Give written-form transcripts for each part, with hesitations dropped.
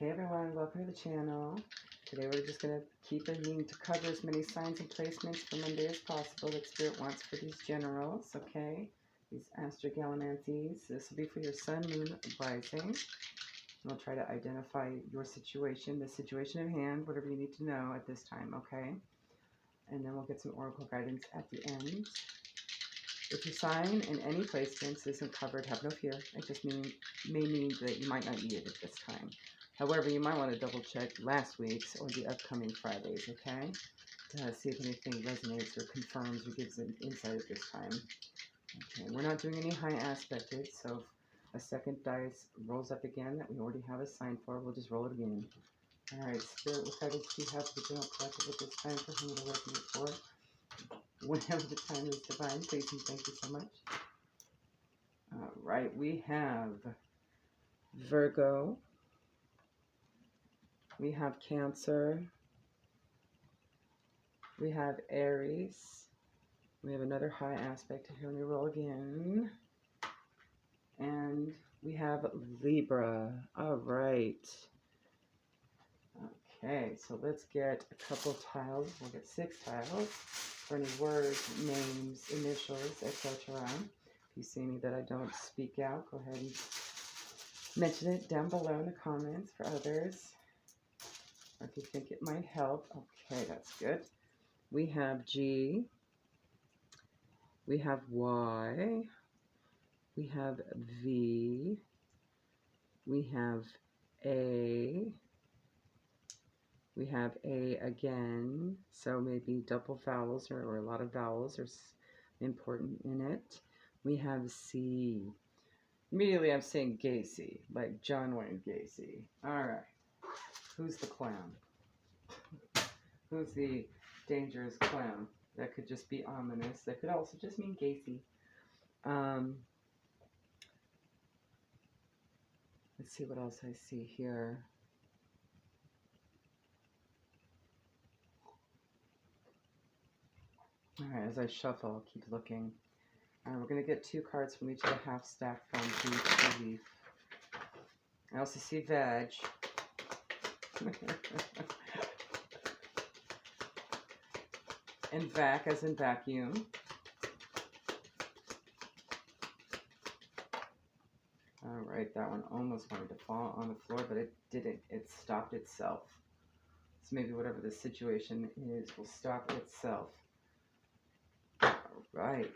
Hey everyone, welcome to the channel. Today we're just going to keep aiming to cover as many signs and placements for Monday as possible that Spirit wants for these generals, okay? These astrogalamancies. This will be for your sun, moon, rising. We'll try to identify your situation, the situation at hand, whatever you need to know at this time, okay? And then we'll get some oracle guidance at the end. If your sign in any placements isn't covered, have no fear. It just may mean that you might not need it at this time. However, you might want to double check last week's or the upcoming Fridays, okay? To see if anything resonates or confirms or gives an insight at this time. Okay, we're not doing any high aspected, so if a second dice rolls up again that we already have a sign for, we'll just roll it again. Alright, Spirit, what guidance do you have for the general collective at this time for whom to resonate for? Whenever the time is divine, please and thank you so much. Alright, we have Virgo. We have Cancer. We have Aries. We have another high aspect here. Let me roll again. And we have Libra. All right. Okay, so let's get a couple tiles. We'll get 6 tiles for any words, names, initials, etc. If you see any that I don't speak out, go ahead and mention it down below in the comments for others. Or if you think it might help. Okay, that's good. We have G. We have Y. We have V. We have A. We have A again. So maybe double vowels or a lot of vowels are important in it. We have C. Immediately I'm saying Gacy, like John Wayne Gacy. All right. Who's the clown? Who's the dangerous clown? That could just be ominous. That could also just mean Gacy. Let's see what else I see here. All right, as I shuffle, I'll keep looking. We're going to get 2 cards from each of the half stack from the leaf. I also see veg. And vac as in vacuum. All right, that one almost wanted to fall on the floor, but it didn't. It stopped itself. So maybe whatever the situation is will stop itself. All right.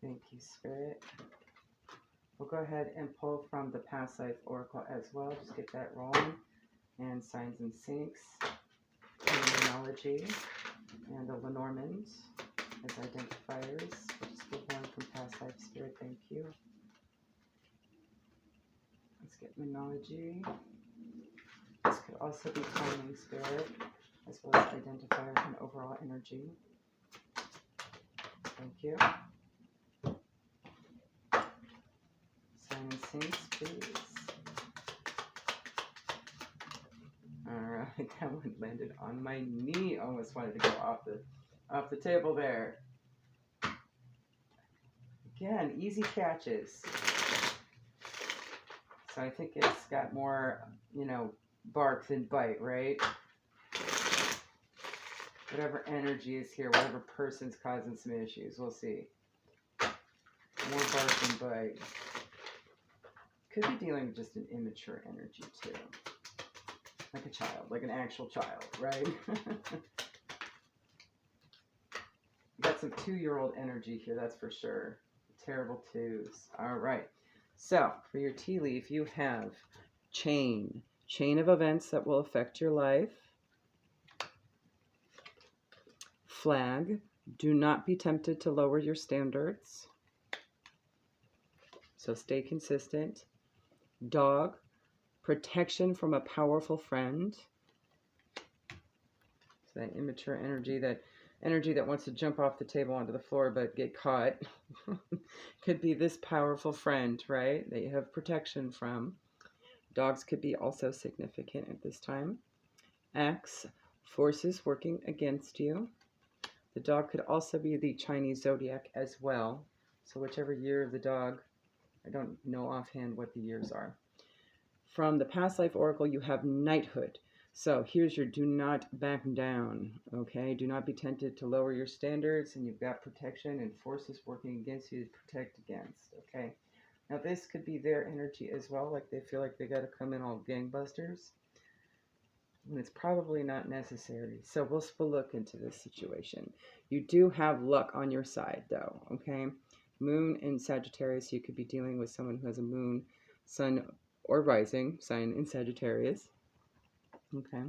Thank you, Spirit. We'll go ahead and pull from the past life oracle as well. Just get that rolling. And signs and sinks, numerology, and the Lenormands as identifiers. Just get one from past life, Spirit. Thank you. Let's get numerology. This could also be timing, Spirit, as well as identifier and overall energy. Thank you. Sign and sinks, please. Alright, that one landed on my knee. Almost wanted to go off the table there. Again, easy catches. So I think it's got more, bark than bite, right? Whatever energy is here, whatever person's causing some issues, we'll see. More bark than bite. Could be dealing with just an immature energy too. Like a child, like an actual child, right? Got some 2-year-old energy here, that's for sure. Terrible 2s. All right. So for your tea leaf, you have chain of events that will affect your life. Flag, do not be tempted to lower your standards. So stay consistent. Dog, protection from a powerful friend. So that immature energy, that energy that wants to jump off the table onto the floor but get caught. Could be this powerful friend, right, that you have protection from. Dogs could be also significant at this time. X, forces working against you. The dog could also be the Chinese zodiac as well. So whichever year of the dog, I don't know offhand what the years are. From the past life oracle, you have knighthood. So here's your do not back down, okay? Do not be tempted to lower your standards, and you've got protection and forces working against you to protect against, okay? Now this could be their energy as well, like they feel like they got to come in all gangbusters. And it's probably not necessary. So we'll look into this situation. You do have luck on your side though, okay? Moon in Sagittarius, you could be dealing with someone who has a moon, sun, or rising sign in Sagittarius. Okay.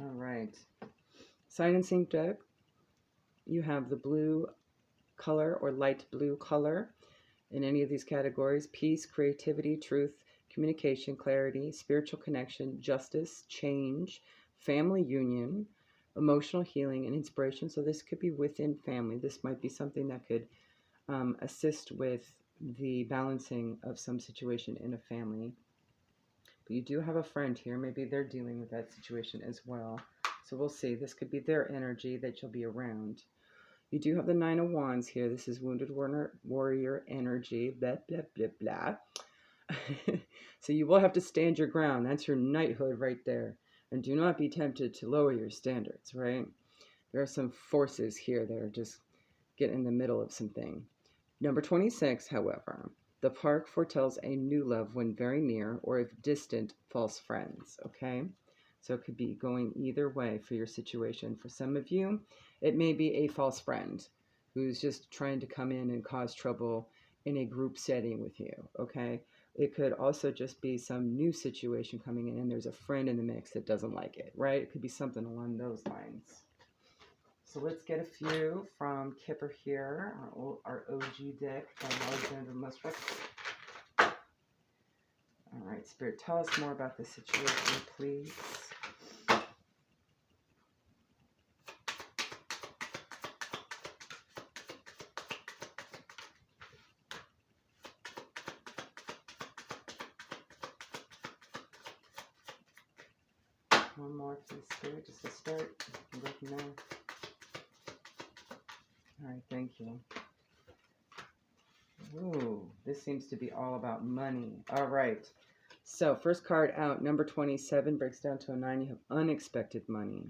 All right. Sign and sync deck. You have the blue color or light blue color in any of these categories: peace, creativity, truth, communication, clarity, spiritual connection, justice, change, family union, emotional healing, and inspiration. So this could be within family. This might be something that could assist with the balancing of some situation in a family. But you do have a friend here. Maybe they're dealing with that situation as well. So we'll see. This could be their energy that you'll be around. You do have the Nine of Wands here. This is Wounded Warrior energy. Blah, blah, blah, blah. So you will have to stand your ground. That's your knighthood right there. And do not be tempted to lower your standards, right? There are some forces here that are just getting in the middle of something. Number 26, however, the park foretells a new love when very near, or if distant, false friends, okay? So it could be going either way for your situation. For some of you, it may be a false friend who's just trying to come in and cause trouble in a group setting with you, okay? It could also just be some new situation coming in and there's a friend in the mix that doesn't like it, right? It could be something along those lines. So let's get a few from Kipper here, our OG deck by Alexander Muswick. All right, Spirit, tell us more about the situation, please. One more, please, Spirit, just to start. You can go from there. All right, thank you. Ooh, this seems to be all about money. All right. So, first card out, number 27, breaks down to a 9. You have unexpected money.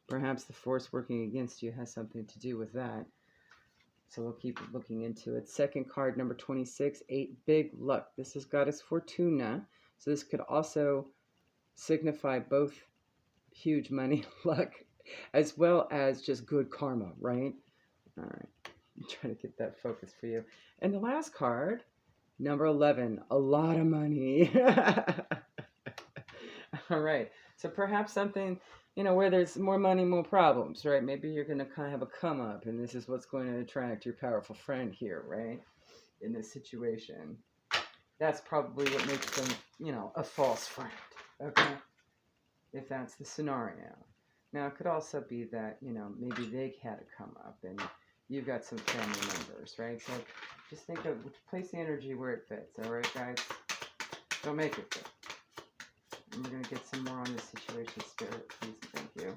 Perhaps the force working against you has something to do with that. So we'll keep looking into it. Second card, number 26, 8, big luck. This is Goddess Fortuna. So this could also signify both huge money, luck, as well as just good karma, right? All right. I'm trying to get that focus for you. And the last card, number 11, a lot of money. All right. So perhaps something, you know, where there's more money, more problems, right? Maybe you're going to kind of have a come up, and this is what's going to attract your powerful friend here, right? In this situation. That's probably what makes them, you know, a false friend, okay? If that's the scenario. Now, it could also be that, you know, maybe they had a come up, and you've got some family members, right? So just think of, place the energy where it fits, all right, guys? Don't make it fit. And we're going to get some more on this situation, Spirit, please, thank you.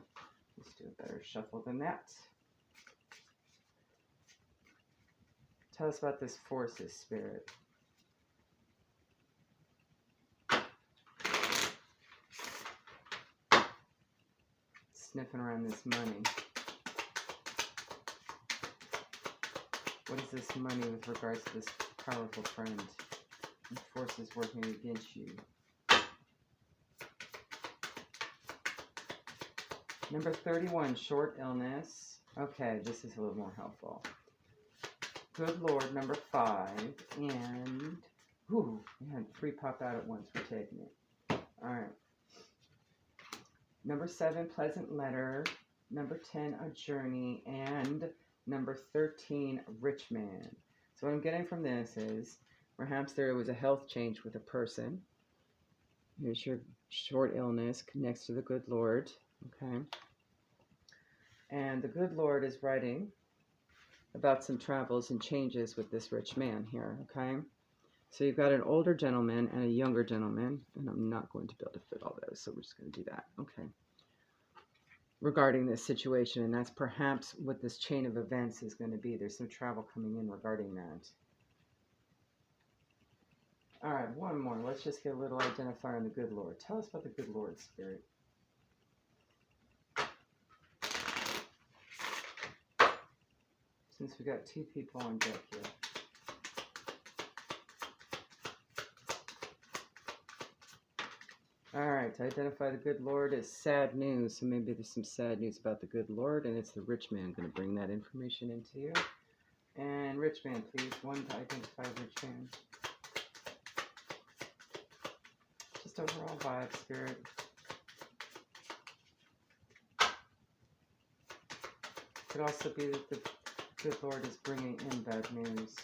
Let's do a better shuffle than that. Tell us about this forces, Spirit. Sniffing around this money. What is this money with regards to this powerful friend and forces working against you? Number 31, short illness. Okay, this is a little more helpful. Good Lord, number 5. And, whew, we had 3 pop out at once. We're taking it. All right. Number 7, pleasant letter. Number 10, a journey. And number 13, rich man. So what I'm getting from this is perhaps there was a health change with a person. Here's your short illness next to the good Lord. Okay. And the good Lord is writing about some travels and changes with this rich man here, okay? So you've got an older gentleman and a younger gentleman, and I'm not going to be able to fit all those, so we're just going to do that, okay? Regarding this situation, and that's perhaps what this chain of events is going to be. There's some travel coming in regarding that. All right, one more. Let's just get a little identifier on the good Lord. Tell us about the good Lord, Spirit. Since we got 2 people on deck here. All right, to identify the good Lord is sad news. So maybe there's some sad news about the good Lord, and it's the rich man going to bring that information into you. And rich man, please. 1 to identify rich man. Just overall vibe, Spirit. Could also be that the good Lord is bringing in bad news,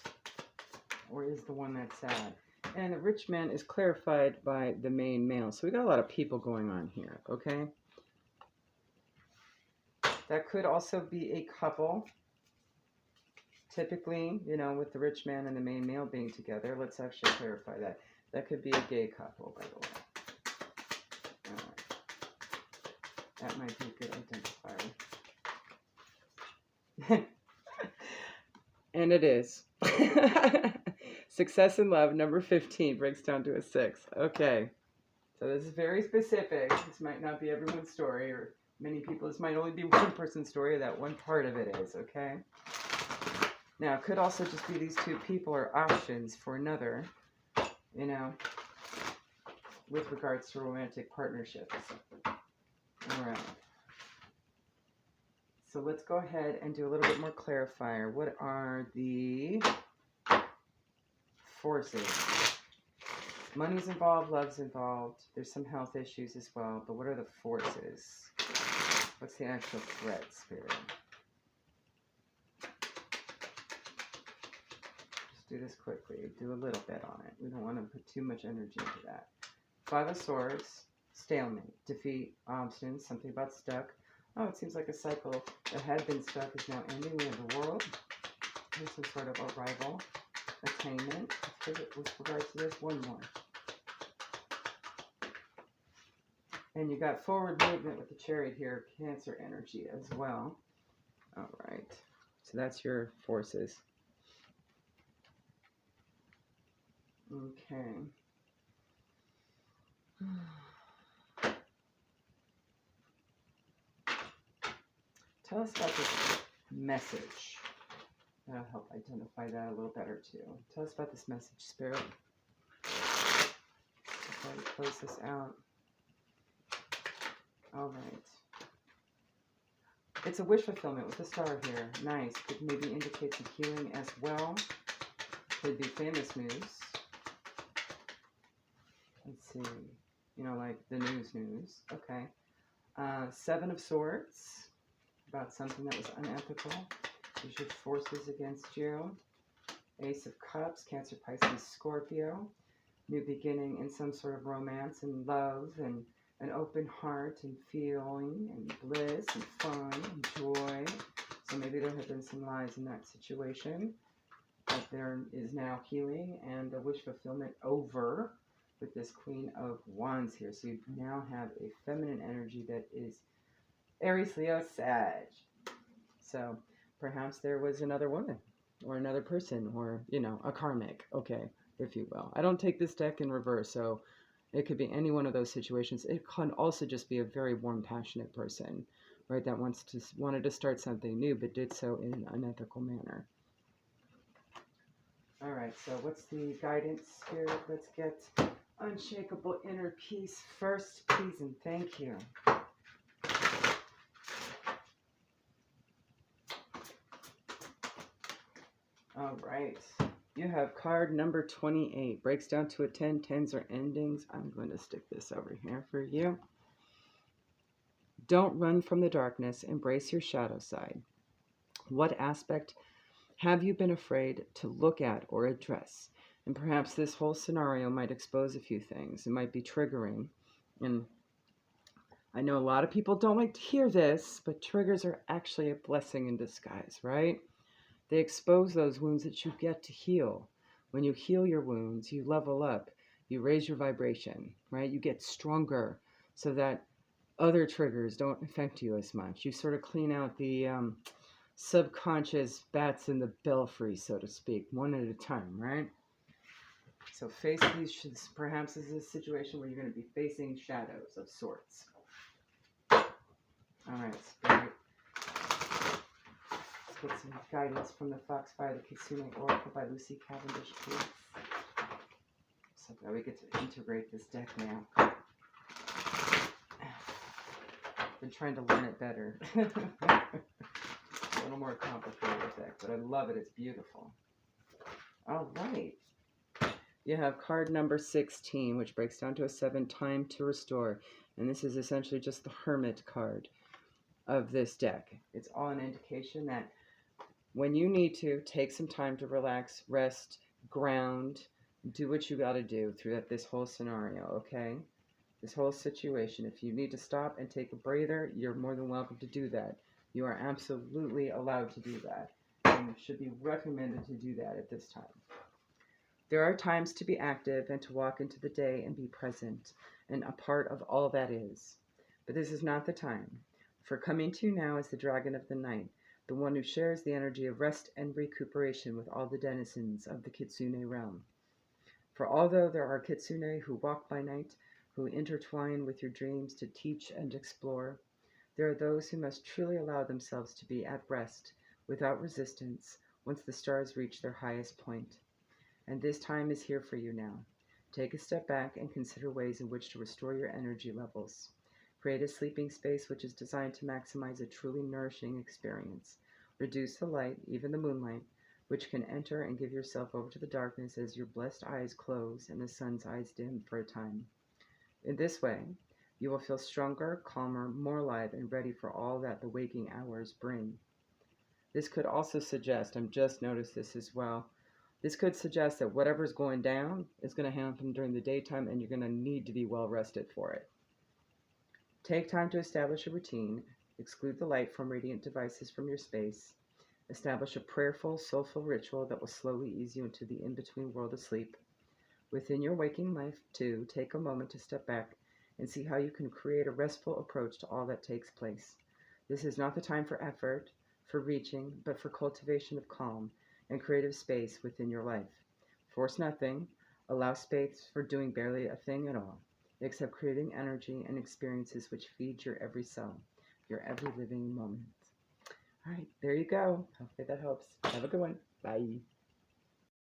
or is the one that's sad. And the rich man is clarified by the main male. So we got a lot of people going on here, okay? That could also be a couple. Typically, you know, with the rich man and the main male being together. Let's actually clarify that. That could be a gay couple, by the way. All right. That might be a good identifier. And it is. Success in love, number 15, breaks down to a 6. Okay. So this is very specific. This might not be everyone's story, or many people. This might only be one person's story. That one part of it is, okay? Now, it could also just be these 2 people are options for another, you know, with regards to romantic partnerships. All right. So let's go ahead and do a little bit more clarifier. What are the forces? Money's involved, love's involved. There's some health issues as well, but what are the forces? What's the actual threat, Spirit? Just do this quickly. Do a little bit on it. We don't want to put too much energy into that. 5 of Swords, stalemate, defeat, obstinance, something about stuck. Oh, it seems like a cycle that had been stuck is now ending. We have the World. There's some sort of arrival, attainment. With regards to this, one more. And you got forward movement with the Chariot here, Cancer energy as well. All right. So that's your forces. Okay. Tell us about this message. That'll help identify that a little better too. Tell us about this message, Spirit. Before we close this out. All right. It's a wish fulfillment with the star here. Nice. Could maybe indicate some healing as well. Could be famous news. Let's see. You know, like the news. Okay. 7 of Swords. About something that was unethical. Use your forces against you. Ace of Cups, Cancer, Pisces, Scorpio. New beginning in some sort of romance and love and an open heart and feeling and bliss and fun and joy. So maybe there have been some lies in that situation. But there is now healing and a wish fulfillment over with this Queen of Wands here. So you now have a feminine energy that is Aries, Leo, Sag. So perhaps there was another woman or another person or, you know, a karmic, okay, if you will. I don't take this deck in reverse, so it could be any one of those situations. It can also just be a very warm, passionate person, right, that wanted to start something new but did so in an unethical manner. All right, so what's the guidance here? Let's get unshakable inner peace first, please and thank you. All right, you have card number 28. Breaks down to a 10. 10s are endings. I'm going to stick this over here for you. Don't run from the darkness. Embrace your shadow side. What aspect have you been afraid to look at or address? And perhaps this whole scenario might expose a few things. It might be triggering. And I know a lot of people don't like to hear this, but triggers are actually a blessing in disguise, right? They expose those wounds that you get to heal. When you heal your wounds, you level up, you raise your vibration, right? You get stronger so that other triggers don't affect you as much. You sort of clean out the subconscious bats in the belfry, so to speak, one at a time, right? So face these, perhaps this is a situation where you're going to be facing shadows of sorts. All right, Spirit. Let's get some guidance from the Foxfire, the Kitsune Oracle by Lucy Cavendish, please. So that we get to integrate this deck now. Been trying to learn it better. A little more complicated deck, but I love it. It's beautiful. All right. You have card number 16, which breaks down to a 7, Time to Restore. And this is essentially just the Hermit card of this deck. It's all an indication that when you need to, take some time to relax, rest, ground, do what you got to do through this whole scenario, okay? This whole situation. If you need to stop and take a breather, you're more than welcome to do that. You are absolutely allowed to do that. And it should be recommended to do that at this time. There are times to be active and to walk into the day and be present and a part of all that is. But this is not the time. For coming to you now is the Dragon of the Night, the one who shares the energy of rest and recuperation with all the denizens of the Kitsune realm. For although there are Kitsune who walk by night, who intertwine with your dreams to teach and explore, there are those who must truly allow themselves to be at rest, without resistance, once the stars reach their highest point. And this time is here for you now. Take a step back and consider ways in which to restore your energy levels. Create a sleeping space which is designed to maximize a truly nourishing experience. Reduce the light, even the moonlight, which can enter and give yourself over to the darkness as your blessed eyes close and the sun's eyes dim for a time. In this way, you will feel stronger, calmer, more alive, and ready for all that the waking hours bring. This could also suggest, I've just noticed this as well, this could suggest that whatever's going down is going to happen during the daytime and you're going to need to be well rested for it. Take time to establish a routine. Exclude the light from radiant devices from your space. Establish a prayerful, soulful ritual that will slowly ease you into the in-between world of sleep. Within your waking life, too, take a moment to step back and see how you can create a restful approach to all that takes place. This is not the time for effort, for reaching, but for cultivation of calm and creative space within your life. Force nothing. Allow space for doing barely a thing at all, except creating energy and experiences which feed your every cell, your every living moment. All right, there you go. Hopefully that helps. Have a good one. Bye.